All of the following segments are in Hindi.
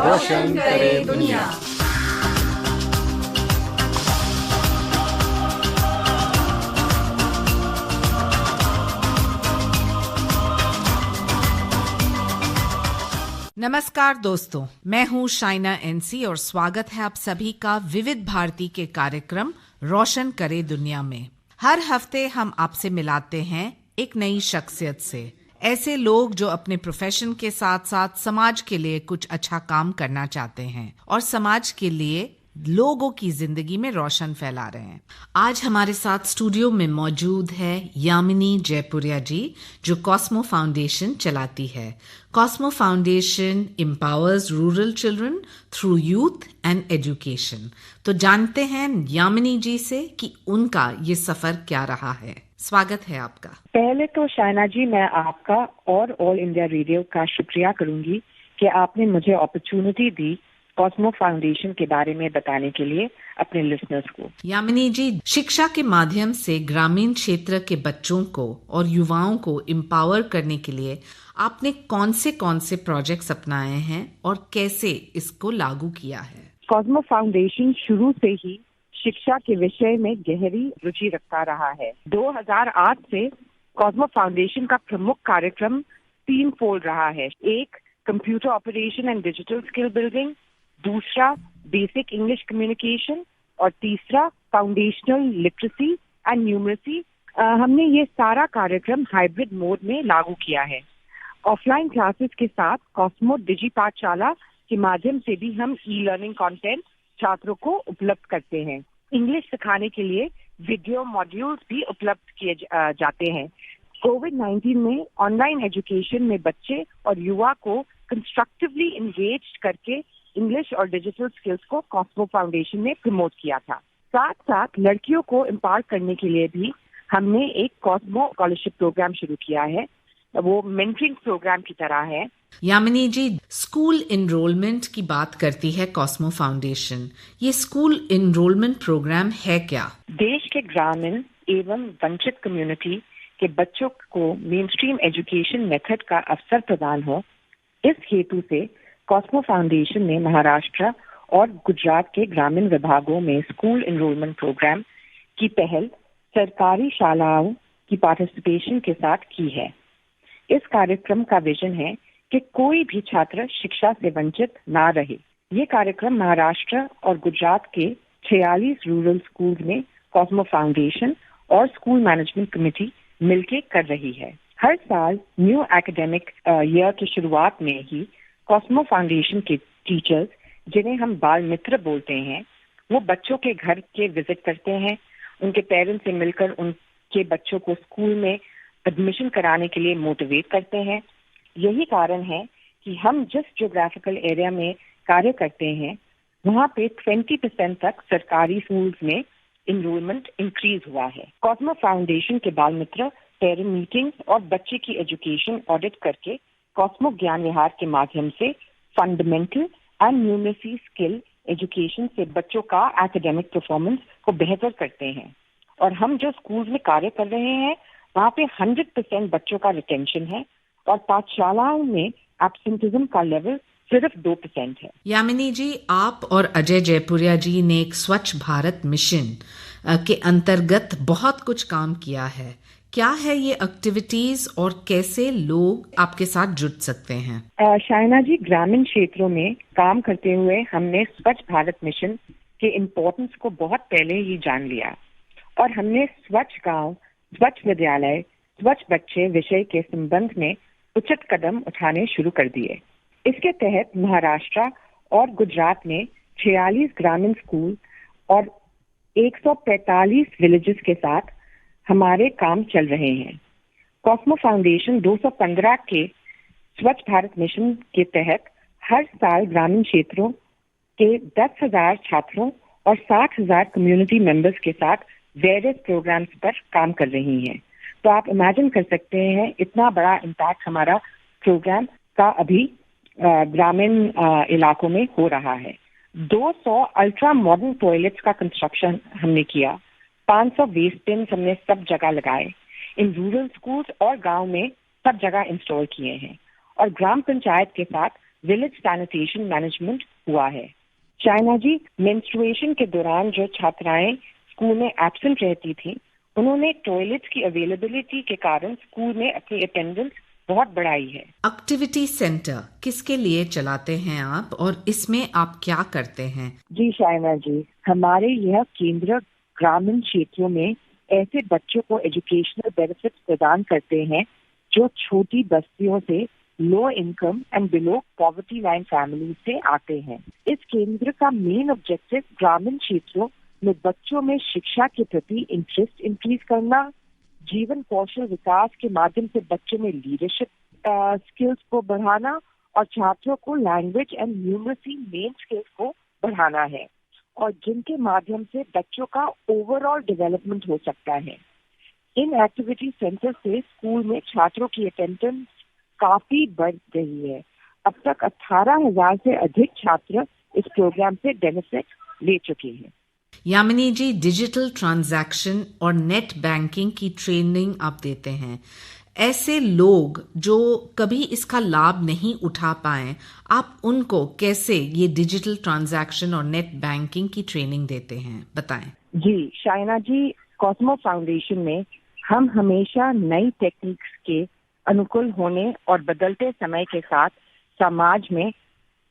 रोशन करे दुनिया। नमस्कार दोस्तों, मैं हूँ शाइना एनसी और स्वागत है आप सभी का विविध भारती के कार्यक्रम रोशन करे दुनिया में। हर हफ्ते हम आपसे मिलाते हैं एक नई शख्सियत से, ऐसे लोग जो अपने प्रोफेशन के साथ साथ समाज के लिए कुछ अच्छा काम करना चाहते हैं और समाज के लिए लोगों की जिंदगी में रोशन फैला रहे हैं। आज हमारे साथ स्टूडियो में मौजूद है यामिनी जयपुरिया जी, जो कॉस्मो फाउंडेशन चलाती है। Cosmo foundation empowers rural children through youth and education. तो जानते हैं यामिनी जी से कि उनका ये सफर क्या रहा है। स्वागत है आपका। पहले तो शाइना जी, मैं आपका और ऑल इंडिया रेडियो का शुक्रिया करूंगी कि आपने मुझे अपॉर्चुनिटी दी कॉस्मो फाउंडेशन के बारे में बताने के लिए अपने लिसनर्स को। यामिनी जी, शिक्षा के माध्यम से ग्रामीण क्षेत्र के बच्चों को और युवाओं को एम्पावर करने के लिए आपने कौन से प्रोजेक्ट्स अपनाए हैं और कैसे इसको लागू किया है? कॉस्मो फाउंडेशन शुरू से ही शिक्षा के विषय में गहरी रुचि रखता रहा है। 2008 से कॉस्मो फाउंडेशन का प्रमुख कार्यक्रम 3 फोल्ड रहा है। एक, computer operation and digital skill building, दूसरा बेसिक इंग्लिश कम्युनिकेशन और तीसरा फाउंडेशनल लिटरेसी एंड न्यूमरेसी। हमने ये सारा कार्यक्रम हाइब्रिड मोड में लागू किया है। ऑफलाइन क्लासेस के साथ कॉस्मो डिजी पाठशाला के माध्यम से भी हम ई लर्निंग कंटेंट छात्रों को उपलब्ध करते हैं। इंग्लिश सिखाने के लिए वीडियो मॉड्यूल्स भी उपलब्ध किए जाते हैं। कोविड-19 में ऑनलाइन एजुकेशन में बच्चे और युवा को कंस्ट्रक्टिवली इंगेज करके इंग्लिश और डिजिटल स्किल्स को कॉस्मो फाउंडेशन ने प्रमोट किया था। साथ साथ लड़कियों को एम्पावर करने के लिए भी हमने एक कॉस्मो स्कॉलरशिप प्रोग्राम शुरू किया है। वो मेंटरिंग प्रोग्राम की तरह है। यामिनी जी, स्कूल एनरोलमेंट की बात करती है कॉस्मो फाउंडेशन। ये स्कूल एनरोलमेंट प्रोग्राम है क्या? देश के ग्रामीण एवं वंचित कम्युनिटी के बच्चों को मेनस्ट्रीम एजुकेशन मेथड का अवसर प्रदान हो, इस हेतु से कॉस्मो फाउंडेशन ने महाराष्ट्र और गुजरात के ग्रामीण विभागों में स्कूल एनरोलमेंट प्रोग्राम की पहल सरकारी शालाओं की पार्टिसिपेशन के साथ की है। इस कार्यक्रम का विजन है कि कोई भी छात्र शिक्षा से वंचित ना रहे। ये कार्यक्रम महाराष्ट्र और गुजरात के 46 रूरल स्कूल में कॉस्मो फाउंडेशन और स्कूल मैनेजमेंट कमेटी मिलकर कर रही है। हर साल न्यू एकेडमिक ईयर की शुरुआत में ही कॉस्मो फाउंडेशन के टीचर्स, जिन्हें हम बाल मित्र बोलते हैं, वो बच्चों के घर के विजिट करते हैं, उनके पेरेंट्स से मिलकर उनके बच्चों को स्कूल में एडमिशन कराने के लिए मोटिवेट करते हैं। यही कारण है कि हम जिस ज्योग्राफिकल एरिया में कार्य करते हैं, वहाँ पे 20% तक सरकारी स्कूल्स में एनरोलमेंट इंक्रीज हुआ है। कॉस्मो फाउंडेशन के बाल मित्र पेरेंट मीटिंग्स और बच्चे की एजुकेशन ऑडिट करके कॉस्मो ज्ञान विहार के माध्यम से fundamental and numeracy skill education से बच्चों का एकेडमिक परफॉर्मेंस को बेहतर करते हैं। और हम जो स्कूल्स में कार्य कर रहे हैं, वहाँ पे 100% बच्चों का रिटेंशन है और पाठशालाओं में एब्सेंटिज्म का लेवल सिर्फ 2% है। यामिनी जी, आप और अजय जयपुरिया जी ने एक स्वच्छ भारत मिशन के अंतर्गत बहुत कुछ काम किया है। क्या है ये एक्टिविटीज और कैसे लोग आपके साथ जुड़ सकते हैं? शाइना जी, ग्रामीण क्षेत्रों में काम करते हुए हमने स्वच्छ भारत मिशन के इम्पोर्टेंस को बहुत पहले ही जान लिया और हमने स्वच्छ गांव, स्वच्छ विद्यालय, स्वच्छ बच्चे विषय के संबंध में उचित कदम उठाने शुरू कर दिए। इसके तहत महाराष्ट्र और गुजरात में 46 ग्रामीण स्कूल और 145 विलेजेस के साथ हमारे काम चल रहे हैं। कॉस्मो फाउंडेशन 215 के स्वच्छ भारत मिशन के तहत हर साल ग्रामीण क्षेत्रों के 10,000 छात्रों और 60,000 कम्युनिटी मेंबर्स के साथ वेरियस प्रोग्राम्स पर काम कर रही हैं। तो आप इमेजिन कर सकते हैं इतना बड़ा इम्पैक्ट हमारा प्रोग्राम का अभी ग्रामीण इलाकों में हो रहा है। 200 अल्ट्रा मॉडर्न टॉयलेट्स का कंस्ट्रक्शन हमने किया। 500 वेस्ट बिन्स हमने सब जगह लगाए। इन रूरल स्कूल्स और गांव में सब जगह इंस्टॉल किए हैं और ग्राम पंचायत के साथ विलेज सैनिटेशन मैनेजमेंट हुआ है। शाइना जी, मेंस्ट्रुएशन के दौरान जो छात्राएं स्कूल में एब्सेंट रहती थी, उन्होंने टॉयलेट्स की अवेलेबिलिटी के कारण स्कूल में अपनी अटेंडेंस बहुत बढ़ाई है। एक्टिविटी सेंटर किसके लिए चलाते हैं आप और इसमें आप क्या करते हैं? जी शाइना जी, हमारे यह केंद्र ग्रामीण क्षेत्रों में ऐसे बच्चों को एजुकेशनल बेनिफिट्स प्रदान करते हैं जो छोटी बस्तियों से low income and below poverty line family से आते हैं। इस केंद्र का मेन ऑब्जेक्टिव ग्रामीण क्षेत्रों में बच्चों में शिक्षा के प्रति इंटरेस्ट इंक्रीज करना, जीवन कौशल विकास के माध्यम से बच्चों में लीडरशिप स्किल्स को बढ़ाना और छात्रों को language and numeracy main skills को बढ़ाना है, और जिनके माध्यम से बच्चों का ओवरऑल डेवलपमेंट हो सकता है। इन एक्टिविटी सेंटर से स्कूल में छात्रों की अटेंडेंस काफी बढ़ रही है। अब तक 18,000 से अधिक छात्र इस प्रोग्राम से बेनिफिट ले चुके हैं। यामिनी जी, डिजिटल ट्रांजैक्शन और नेट बैंकिंग की ट्रेनिंग आप देते हैं। ऐसे लोग जो कभी इसका लाभ नहीं उठा पाए, आप उनको कैसे ये डिजिटल ट्रांजैक्शन और नेट बैंकिंग की ट्रेनिंग देते हैं, बताएं। जी शाइना जी, कॉस्मो फाउंडेशन में हम हमेशा नई टेक्निक्स के अनुकूल होने और बदलते समय के साथ समाज में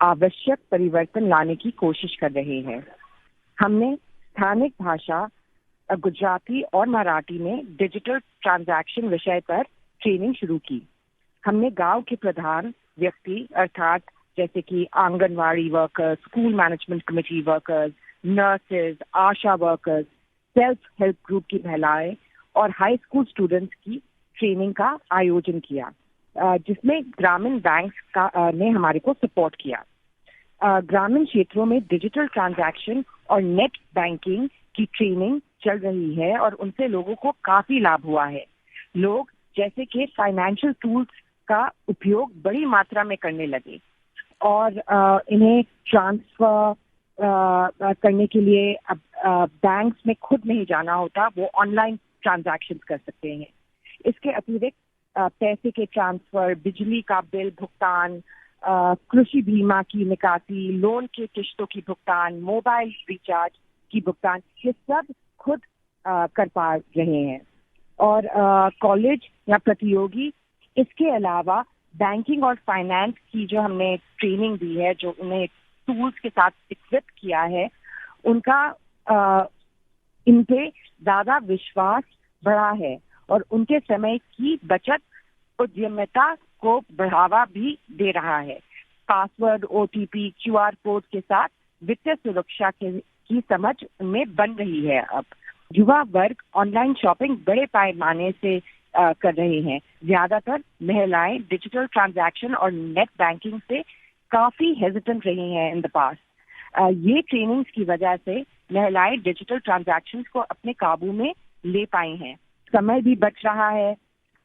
आवश्यक परिवर्तन लाने की कोशिश कर रहे हैं। हमने स्थानिक भाषा गुजराती और मराठी में डिजिटल ट्रांजैक्शन विषय पर ट्रेनिंग शुरू की। हमने गांव के प्रधान व्यक्ति अर्थात जैसे कि anganwadi workers, school management committee workers, nurses, ASHA workers, self help group की महिलाएं और हाई स्कूल स्टूडेंट्स की ट्रेनिंग का आयोजन किया, जिसमें ग्रामीण बैंक्स ने हमारे को सपोर्ट किया। ग्रामीण क्षेत्रों में डिजिटल ट्रांजैक्शन और नेट बैंकिंग की ट्रेनिंग चल रही है और उनसे लोगों को काफी लाभ हुआ है। लोग जैसे कि फाइनेंशियल टूल्स का उपयोग बड़ी मात्रा में करने लगे और इन्हें ट्रांसफर करने के लिए अब बैंक्स में खुद नहीं जाना होता, वो ऑनलाइन ट्रांजैक्शन कर सकते हैं। इसके अतिरिक्त पैसे के ट्रांसफर, बिजली का बिल भुगतान, कृषि बीमा की निकासी, लोन के किस्तों की भुगतान, मोबाइल रिचार्ज की भुगतान, ये सब खुद कर पा रहे हैं। और कॉलेज या प्रतियोगी इसके अलावा बैंकिंग और फाइनेंस की जो हमने ट्रेनिंग दी है, जो उन्हें टूल्स के साथ इक्विप किया है, उनका इन पे ज्यादा विश्वास बढ़ा है और उनके समय की बचत उद्यमिता को बढ़ावा भी दे रहा है। पासवर्ड, ओटीपी, क्यूआर कोड के साथ वित्तीय सुरक्षा की समझ उनमें बन रही है। अब युवा वर्ग ऑनलाइन शॉपिंग बड़े पैमाने से कर रहे हैं। ज्यादातर महिलाएं डिजिटल ट्रांजैक्शन और नेट बैंकिंग से काफी हेजिटेंट रही हैं इन द पास्ट। ये ट्रेनिंग्स की वजह से महिलाएं डिजिटल ट्रांजैक्शंस को अपने काबू में ले पाई हैं। समय भी बच रहा है।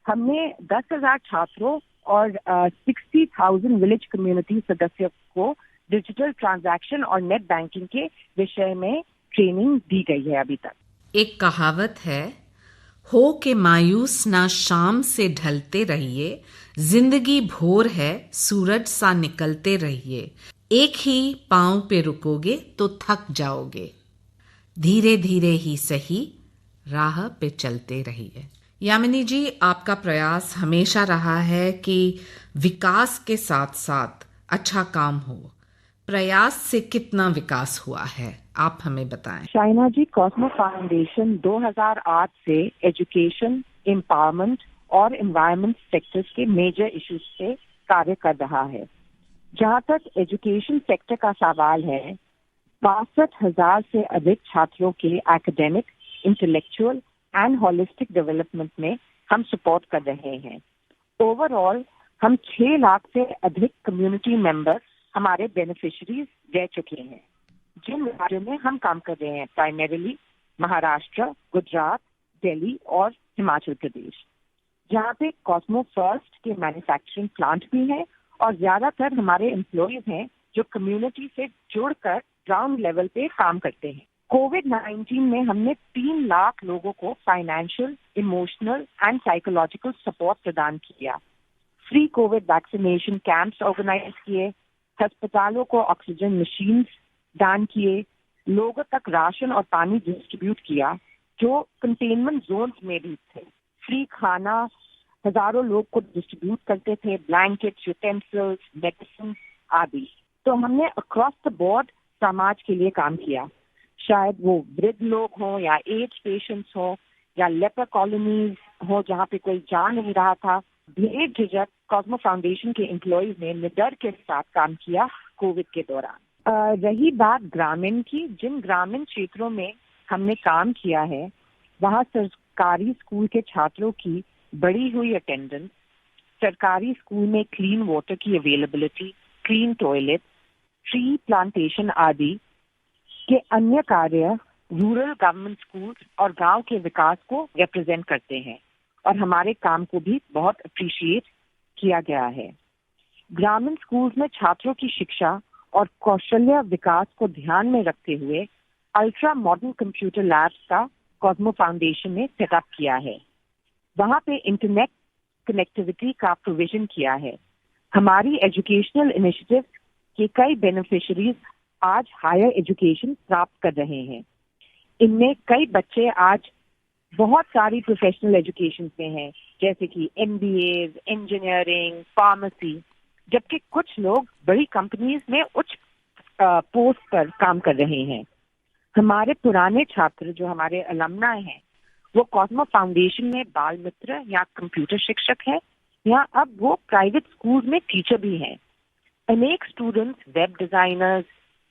हमने 10,000 छात्रों और 60,000 विलेज कम्युनिटी सदस्यों को डिजिटल ट्रांजैक्शन और नेट बैंकिंग के विषय में ट्रेनिंग दी गई है अभी तक। एक कहावत है, हो के मायूस ना शाम से ढलते रहिए, जिंदगी भोर है सूरज सा निकलते रहिए, एक ही पांव पे रुकोगे तो थक जाओगे, धीरे धीरे ही सही राह पे चलते रहिए। यामिनी जी, आपका प्रयास हमेशा रहा है कि विकास के साथ साथ अच्छा काम हो। प्रयास से कितना विकास हुआ है, आप हमें बताएं। शाइना जी, कॉस्मो फाउंडेशन 2008 से एजुकेशन, एम्पावरमेंट और एनवायरनमेंट सेक्टर्स के मेजर इश्यूज पे कार्य कर रहा है। जहां तक एजुकेशन सेक्टर का सवाल है, 62,000 से अधिक छात्रों के academic, intellectual and holistic development में हम सपोर्ट कर रहे हैं। ओवरऑल हम 6 लाख से अधिक कम्युनिटी मेंबर हमारे बेनिफिशरीज रह चुके हैं। जिन राज्यों में हम काम कर रहे हैं, प्राइमरीली महाराष्ट्र, गुजरात, दिल्ली और हिमाचल प्रदेश, जहाँ पे कॉस्मो फर्स्ट के मैन्युफैक्चरिंग प्लांट भी हैं और ज्यादातर हमारे एम्प्लॉयज हैं जो कम्युनिटी से जुड़कर ग्राउंड लेवल पे काम करते हैं। कोविड-19 में हमने 3 लाख लोगों को financial, emotional and psychological support प्रदान किया। Free covid vaccination camps organize किए, अस्पतालों को ऑक्सीजन मशीन्स दान किए, लोगों तक राशन और पानी डिस्ट्रीब्यूट किया जो कंटेनमेंट जोन्स में भी थे। फ्री खाना हजारों लोग को डिस्ट्रीब्यूट करते थे, ब्लैंकेट्स, यूटेंसिल्स, मेडिसिन आदि। तो हमने अक्रॉस द बोर्ड समाज के लिए काम किया, शायद वो वृद्ध लोग हों या एड्स पेशेंट्स हों या लेपर कॉलोनीज हो जहाँ पे कोई जा नहीं रहा था। बेझिझक कॉस्मो फाउंडेशन के एम्प्लॉइज ने निडर के साथ काम किया कोविड के दौरान। रही बात ग्रामीण की, जिन ग्रामीण क्षेत्रों में हमने काम किया है वहाँ सरकारी स्कूल के छात्रों की बढ़ी हुई अटेंडेंस, सरकारी स्कूल में क्लीन वाटर की availability, clean toilet, tree plantation आदि के अन्य कार्य रूरल गवर्नमेंट स्कूल्स और गांव के विकास को रिप्रेजेंट करते हैं और हमारे काम को भी बहुत अप्रिशिएट किया गया है। ग्रामीण स्कूल्स में छात्रों की शिक्षा और कौशल्य विकास को ध्यान में रखते हुए अल्ट्रा मॉडर्न कंप्यूटर लैब्स का कॉस्मो फाउंडेशन ने सेटअप किया है। वहाँ पे इंटरनेट कनेक्टिविटी का प्रोविजन किया है। हमारी एजुकेशनल इनिशिएटिव के कई बेनिफिशियरीज आज हायर एजुकेशन प्राप्त कर रहे हैं। इनमें कई बच्चे आज बहुत सारी प्रोफेशनल एजुकेशन में हैं, जैसे कि MBAs, इंजीनियरिंग, फार्मेसी, जबकि कुछ लोग बड़ी कंपनीज में उच्च पोस्ट पर काम कर रहे हैं। हमारे पुराने छात्र जो हमारे अलमनाई हैं, वो कॉस्मो फाउंडेशन में बाल मित्र या कंप्यूटर शिक्षक है या अब वो प्राइवेट स्कूल में टीचर भी हैं। अनेक students web designers,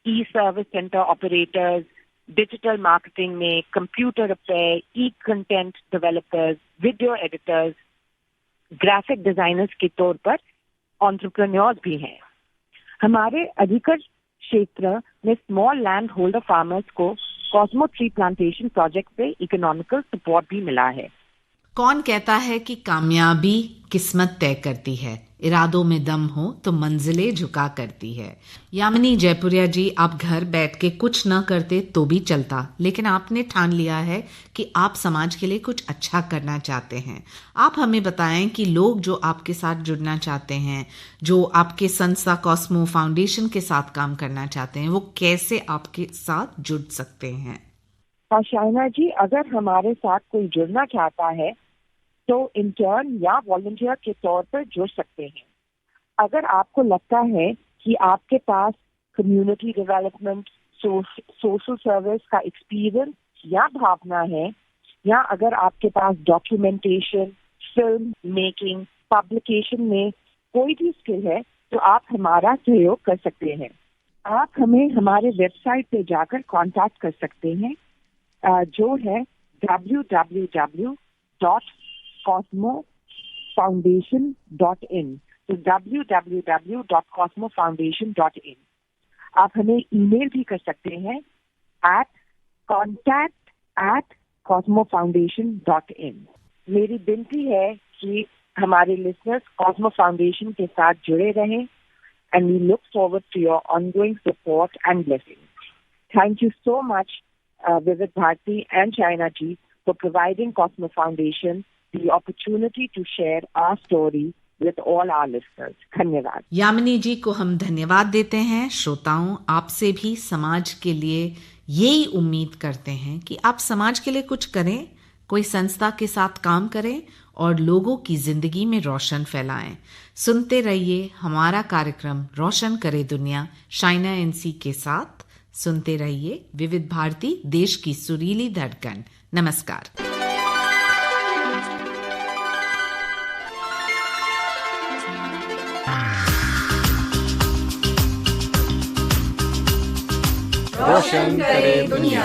E service center operators, digital marketing में, computer repair, E content developers, video editors, graphic designers के तौर पर एंटरप्रेन्योर्स भी हैं। हमारे अधिकतर क्षेत्र में स्मॉल लैंड होल्डर फार्मर्स को कॉस्मो ट्री प्लांटेशन प्रोजेक्ट से इकोनॉमिकल सपोर्ट भी मिला है। कौन कहता है कि कामयाबी किस्मत तय करती है, इरादों में दम हो तो मंजिलें झुका करती है। यामिनी जयपुरिया जी, आप घर बैठ के कुछ न करते तो भी चलता, लेकिन आपने ठान लिया है कि आप समाज के लिए कुछ अच्छा करना चाहते हैं। आप हमें बताएं कि लोग जो आपके साथ जुड़ना चाहते हैं, जो आपके संस्था कॉस्मो फाउंडेशन के साथ काम करना चाहते हैं, वो कैसे आपके साथ जुड़ सकते हैं? शाइना जी, अगर हमारे साथ कोई जुड़ना चाहता है तो इंटर्न या वॉलंटियर के तौर पर जुड़ सकते हैं। अगर आपको लगता है कि आपके पास कम्युनिटी डेवलपमेंट, सोशल सर्विस का एक्सपीरियंस या भावना है, या अगर आपके पास डॉक्यूमेंटेशन, फिल्म मेकिंग, पब्लिकेशन में कोई भी स्किल है, तो आप हमारा सहयोग कर सकते हैं। आप हमें हमारे वेबसाइट पे जाकर कांटेक्ट कर सकते हैं, जो है www.cosmofoundation.in। तो www.cosmofoundation.in। आप हमें ईमेल भी कर सकते हैं contact@cosmofoundation.in। मेरी विनती है कि हमारे लिसनर्स कॉस्मो फाउंडेशन के साथ जुड़े रहें, and we look forward to your ongoing support and blessings. Thank you so much, Vivid Bharti and China Ji, for providing Cosmo Foundation the opportunity to share our story with all our listeners. धन्यवाद। यामिनी जी को हम धन्यवाद देते हैं। श्रोताओं, आपसे भी समाज के लिए यही उम्मीद करते हैं कि आप समाज के लिए कुछ करें, कोई संस्था के साथ काम करें और लोगों की जिंदगी में रोशन फैलाएं। सुनते रहिए हमारा कार्यक्रम रोशन करे दुनिया शाइना एनसी के साथ। सुनते रहिए विविध भारती, देश की सुरीली धड़कन। नमस्कार। रोशन करे दुनिया।